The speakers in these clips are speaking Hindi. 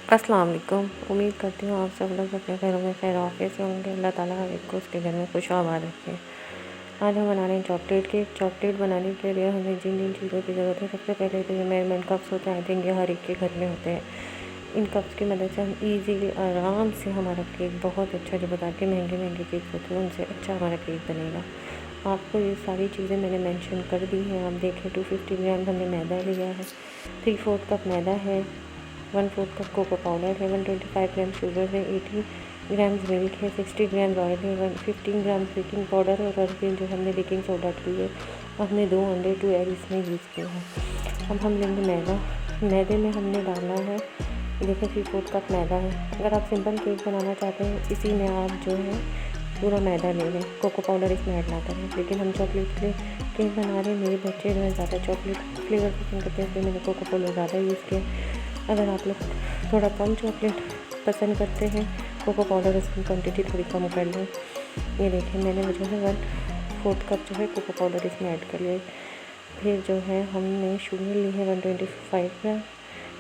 अस्सलाम वालेकुम। उम्मीद करती हूँ आप सब लोग अपने घरों में खैर ऑफिस से होंगे। अल्लाह ताला हर एक को उसके घर में खुश आबाद रखे। आज हम बना रहे हैं चॉकलेट केक। चॉकलेट बनाने के लिए हमें जिन जिन चीज़ों की ज़रूरत है, सबसे पहले तो ये मेजरमेंट कप्स होते हैं। आई थिंक ये हर एक के घर में होते हैं। इन कप्स की मदद से हम ईज़िली आराम से हमारा केक बहुत अच्छा, जो बाज़ार के महंगे महंगे केक होते हैं उनसे अच्छा हमारा केक बनेगा। आपको ये सारी चीज़ें मैंने मेंशन कर दी हैं। आप देखें 250 ग्राम हमने मैदा लिया है, 3/4 कप मैदा है, 1/4 कप कोको पाउडर है, 125 ग्राम शुगर है, 80 ग्राम्स मिल्क है, 60 ग्राम ऑयल है, 15 ग्राम बेकिंग पाउडर और 1 ग्राम जो हमने बेकिंग सोडा की है। हमने 2 अंडे 2 एग इसमें यूज़ किए हैं। अब हम लेंगे मैदा। मैदे में हमने डालना है, देखिए 3/4 कप मैदा है। अगर आप सिंपल केक बनाना चाहते हैं इसी में आप जो है पूरा मैदा ले लें, कोको पाउडर इसमें ऐड ना करें। लेकिन हम चॉकलेट के लिए केक बना रहे हैं, मेरे बच्चे जो है ज़्यादा चॉकलेट फ्लेवर पसंद करते हैं, इसलिए मैंने कोको पाउडर ज़्यादा यूज़ किया। अगर आप लोग थोड़ा कम चॉकलेट पसंद करते हैं, कोको पाउडर उसकी क्वांटिटी थोड़ी कम कर लें। ये देखिए मैंने जो है 1/4 कप जो है कोको पाउडर इसमें ऐड कर लिया। फिर जो है हमने शुगर ली है 125 ग्राम।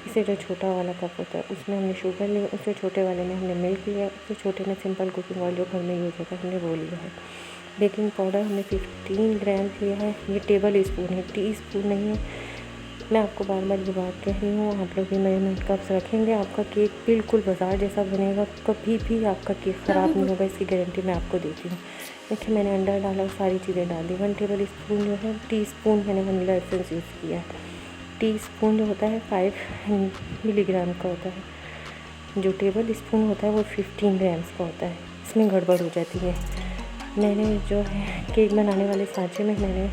इसे जो छोटा वाला कप होता है उसमें हमने शुगर लिया, उससे छोटे वाले में हमने मिल्क लिया, उससे छोटे में सिंपल कुकिंग ऑयल जो घर में यूज़ होता है हमने वो लिया है। बेकिंग पाउडर हमने 15 ग्राम लिया है। ये टेबल स्पून है, टी स्पून नहीं है। मैं आपको बार बार ये बात कह रही हूँ, आप लोग ये मेजरमेंट कप्स रखेंगे, आपका केक बिल्कुल बाज़ार जैसा बनेगा। कभी भी आपका केक ख़राब नहीं होगा, इसकी गारंटी मैं आपको देती हूँ। देखिए मैंने अंडा डाला और सारी चीज़ें डाल दी। 1 टेबल स्पून जो है टी स्पून मैंने वनीला एसेंस यूज़ किया है। टी स्पून जो होता है 5 मिलीग्राम का होता है, जो टेबल स्पून होता है वो 15 ग्राम्स का होता है। इसमें गड़बड़ हो जाती है। मैंने जो है केक बनाने वाले सांचे में मैंने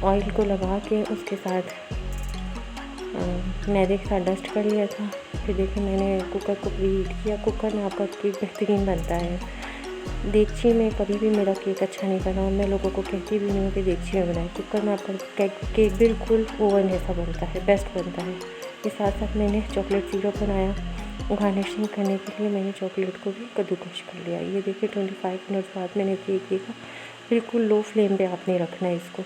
ऑयल को लगा के उसके साथ मैदे के साथ डस्ट कर लिया था। फिर देखिए मैंने कुकर को प्रीहीट किया। कुकर में आपका केक बेहतरीन बनता है। देगची में कभी भी मेरा केक अच्छा नहीं बना और मैं लोगों को कहती भी नहीं हूँ कि देगची में बनाए। कुकर में आपका केक बिल्कुल ओवन जैसा बनता है, बेस्ट बनता है। इसके साथ साथ मैंने चॉकलेट सिरप बनाया। गार्निशिंग करने के लिए मैंने चॉकलेट को भी कद्दूकश कर लिया। ये देखिए 25 मिनट्स बाद मैंने केक देखा। बिल्कुल लो फ्लेम पे आपने रखना है इसको।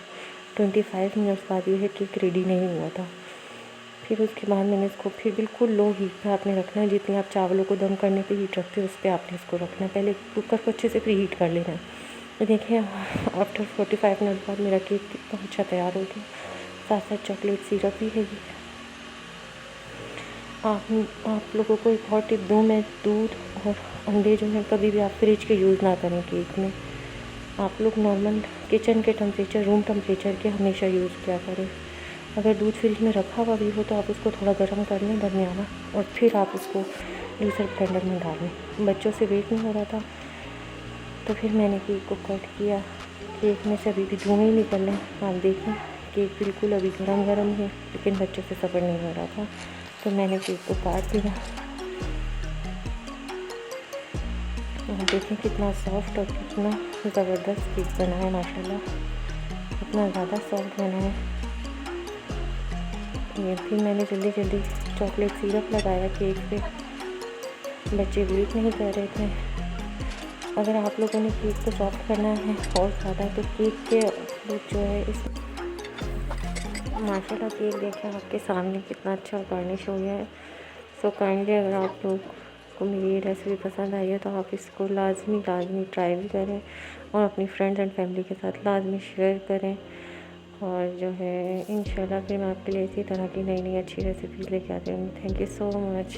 25 मिनट्स बाद ये केक रेडी नहीं हुआ था। फिर उसके बाद मैंने इसको फिर बिल्कुल लो हीट पे आपने रखना है। जितनी आप चावलों को दम करने पे हीट रखते हो उस पर आपने इसको रखना है। पहले कुकर को अच्छे से प्री हीट कर लेना है। तो देखिए आफ्टर 45 मिनट बाद मेरा केक कितना अच्छा तैयार हो गया। साथ साथ चॉकलेट सिरप भी है। आप लोगों को एक और टिप दूँ मैं, दूध और अंडे जो है कभी भी आप फ्रिज के यूज़ ना करें केक में। आप लोग नॉर्मल किचन के टेम्परेचर, रूम टेम्परेचर के हमेशा यूज़ किया करें। अगर दूध फ्रिज में रखा हुआ भी हो तो आप उसको थोड़ा गर्म कर लें दरमियाना, और फिर आप उसको जूसर ब्लेंडर में डालें। बच्चों से वेट नहीं हो रहा था तो फिर मैंने केक को कट किया। केक में से अभी भी धुएँ ही निकल रहे हैं। आप देखें केक बिल्कुल अभी गरम गरम है, लेकिन बच्चों से सब्र नहीं हो रहा था तो मैंने केक को काट दिया। देखें कितना सॉफ्ट और कितना ज़बरदस्त केक बना है माशाल्लाह, इतना ज़्यादा सॉफ्ट बना है। ये फिर मैंने जल्दी जल्दी चॉकलेट सिरप लगाया केक पे। बच्चे वेट नहीं कर रहे थे। अगर आप लोगों ने केक को सॉफ्ट करना है और ज़्यादा तो केक के जो है इस माशाल्लाह केक देखें आपके सामने कितना अच्छा गार्निश हो गया है। सो काइंडली अगर आप लोग को मेरी ये रेसिपी पसंद आई है तो आप इसको लाजमी ट्राई भी करें और अपनी फ्रेंड्स एंड फैमिली के साथ लाजमी शेयर करें। और जो है इंशाल्लाह फिर मैं आपके लिए इसी तरह की नई नई अच्छी रेसिपीज़ लेके आती हूँ। Thank you so much.